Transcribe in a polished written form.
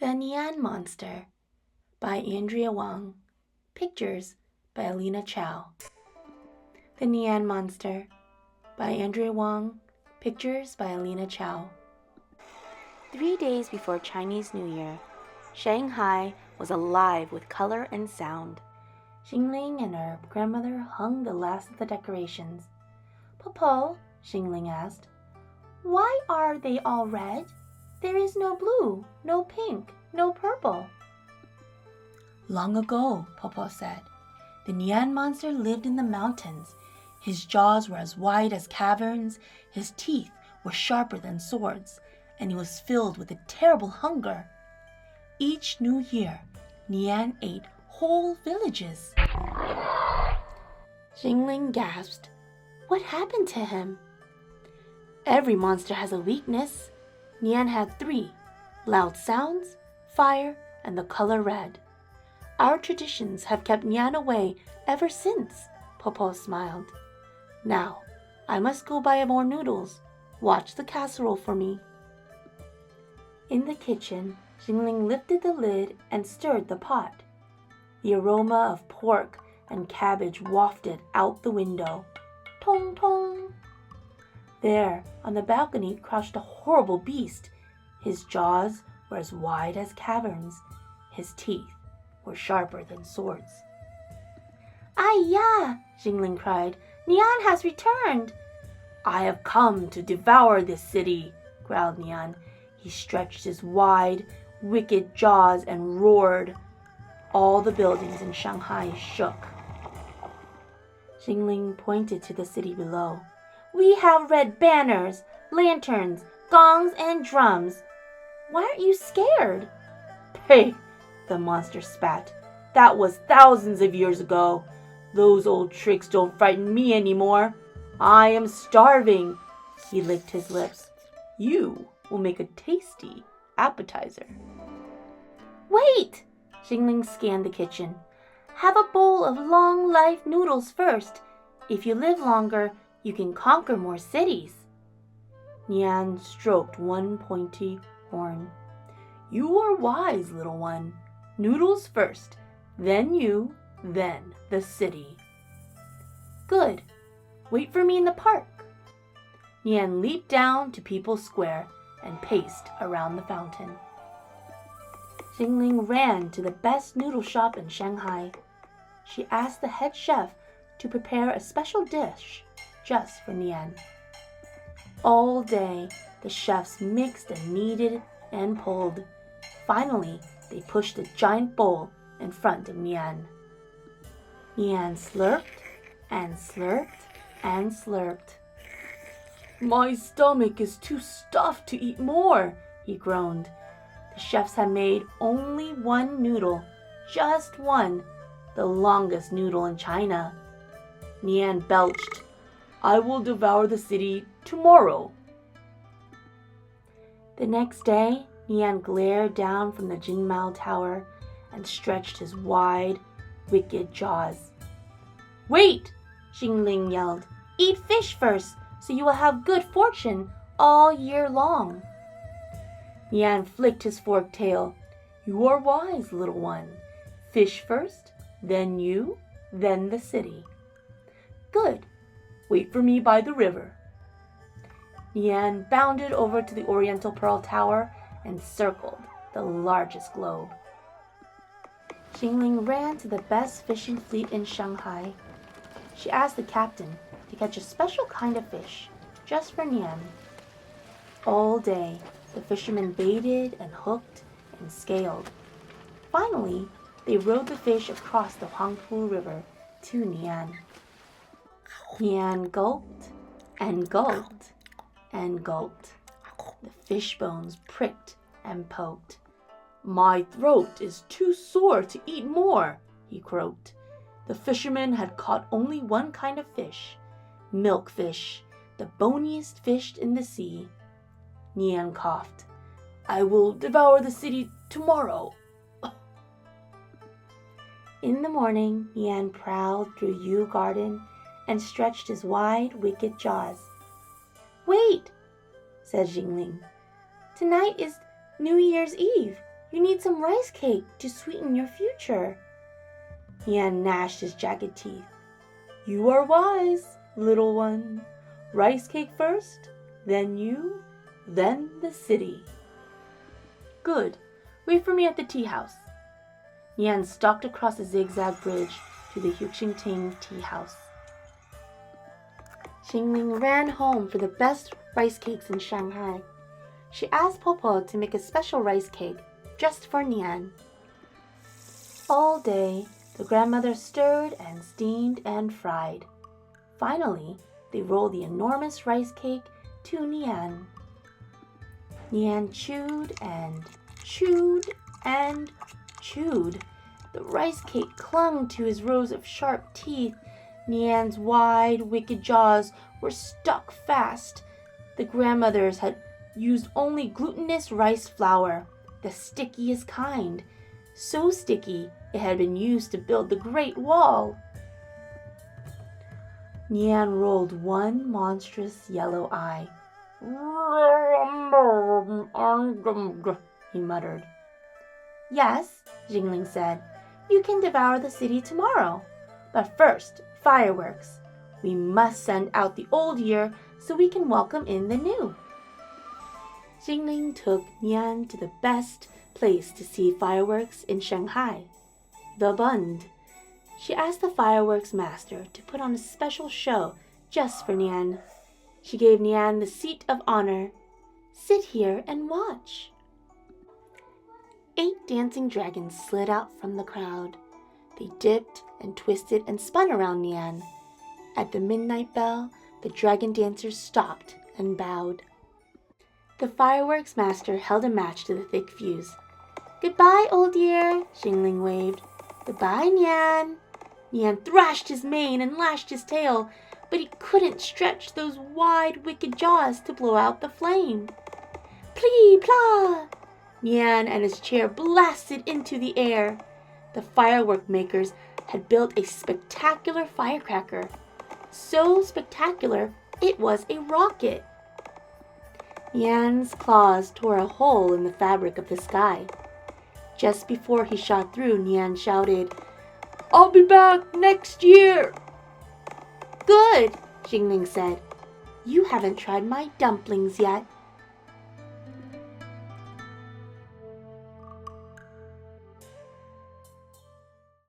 The Nian Monster by Andrea Wang. Pictures by Alina Chow. The Nian Monster by Andrea Wang. Pictures by Alina Chow. 3 days before Chinese New Year, Shanghai was alive with color and sound. Xingling and her grandmother hung the last of the decorations. "Popo," Xingling asked, "why are they all red? There is no blue, no pink, no purple." "Long ago," Popo said, "the Nian Monster lived in the mountains. His jaws were as wide as caverns, his teeth were sharper than swords, and he was filled with a terrible hunger. Each new year, Nian ate whole villages." Xingling gasped. What happened to him? Every monster has a weakness. Nian had 3: loud sounds, fire, and the color red. Our traditions have kept Nian away ever since, Popo smiled. Now, I must go buy more noodles. Watch the casserole for me. In the kitchen, Xingling lifted the lid and stirred the pot. The aroma of pork and cabbage wafted out the window. Tong tong! There, on the balcony, crouched a horrible beast. His jaws were as wide as caverns. His teeth were sharper than swords. "Ai-ya!" Xingling cried. "Nian has returned!" "I have come to devour this city," growled Nian. He stretched his wide, wicked jaws and roared. All the buildings in Shanghai shook. Xingling pointed to the city below. "We have red banners, lanterns, gongs, and drums. Why aren't you scared?" "Hey!" the monster spat. "That was thousands of years ago. Those old tricks don't frighten me anymore. I am starving." He licked his lips. "You will make a tasty appetizer." "Wait!" Xingling scanned the kitchen. "Have a bowl of long life noodles first. If you live longer, you can conquer more cities." Nian stroked one pointy horn. "You are wise, little one. Noodles first, then you, then the city." "Good. Wait for me in the park." Nian leaped down to People's Square and paced around the fountain. Xingling ran to the best noodle shop in Shanghai. She asked the head chef to prepare a special dish just for Nian. All day, the chefs mixed and kneaded and pulled. Finally, they pushed a giant bowl in front of Nian. Nian slurped and slurped and slurped. "My stomach is too stuffed to eat more," he groaned. The chefs had made only one noodle, just one, the longest noodle in China. Nian belched. "I will devour the city tomorrow." The next day, Nian glared down from the Jinmao Tower and stretched his wide, wicked jaws. "Wait!" Xingling yelled. "Eat fish first, so you will have good fortune all year long." Nian flicked his forked tail. "You are wise, little one. Fish first, then you, then the city." "Good. Wait for me by the river." Nian bounded over to the Oriental Pearl Tower and circled the largest globe. Xingling ran to the best fishing fleet in Shanghai. She asked the captain to catch a special kind of fish just for Nian. All day, the fishermen baited and hooked and scaled. Finally, they rowed the fish across the Huangpu River to Nian. Nian gulped and gulped and gulped. The fish bones pricked and poked. "My throat is too sore to eat more," he croaked. The fishermen had caught only one kind of fish, milkfish, the boniest fish in the sea. Nian coughed. "I will devour the city tomorrow." In the morning, Nian prowled through Yew Garden and stretched his wide, wicked jaws. "Wait," said Xingling. "Tonight is New Year's Eve. You need some rice cake to sweeten your future. Nian gnashed his jagged teeth. You are wise, little one. Rice cake first, then you, then the city. Good. Wait for me at the tea house. Nian stalked across the zigzag bridge to the Huqingting tea house. Xingling ran home for the best rice cakes in Shanghai. She asked Popo to make a special rice cake just for Nian. All day, the grandmother stirred and steamed and fried. Finally, they rolled the enormous rice cake to Nian. Nian chewed and chewed and chewed. The rice cake clung to his rows of sharp teeth. Nian's wide, wicked jaws were stuck fast. The grandmothers had used only glutinous rice flour, the stickiest kind. So sticky, it had been used to build the Great Wall. Nian rolled one monstrous yellow eye. He muttered. Yes, Jingling said. You can devour the city tomorrow. But first, fireworks. We must send out the old year so we can welcome in the new. Jingling took Nian to the best place to see fireworks in Shanghai, the Bund. She asked the fireworks master to put on a special show just for Nian. She gave Nian the seat of honor. Sit here and watch. 8 dancing dragons slid out from the crowd. They dipped and twisted and spun around Nian. At the midnight bell, the dragon dancers stopped and bowed. The fireworks master held a match to the thick fuse. Goodbye, old year, Xingling waved. Goodbye, Nian. Nian thrashed his mane and lashed his tail, but he couldn't stretch those wide, wicked jaws to blow out the flame. Plee, plah! Nian and his chair blasted into the air. The firework makers had built a spectacular firecracker. So spectacular, it was a rocket. Nian's claws tore a hole in the fabric of the sky. Just before he shot through, Nian shouted, I'll be back next year. Good, Xingling said. You haven't tried my dumplings yet.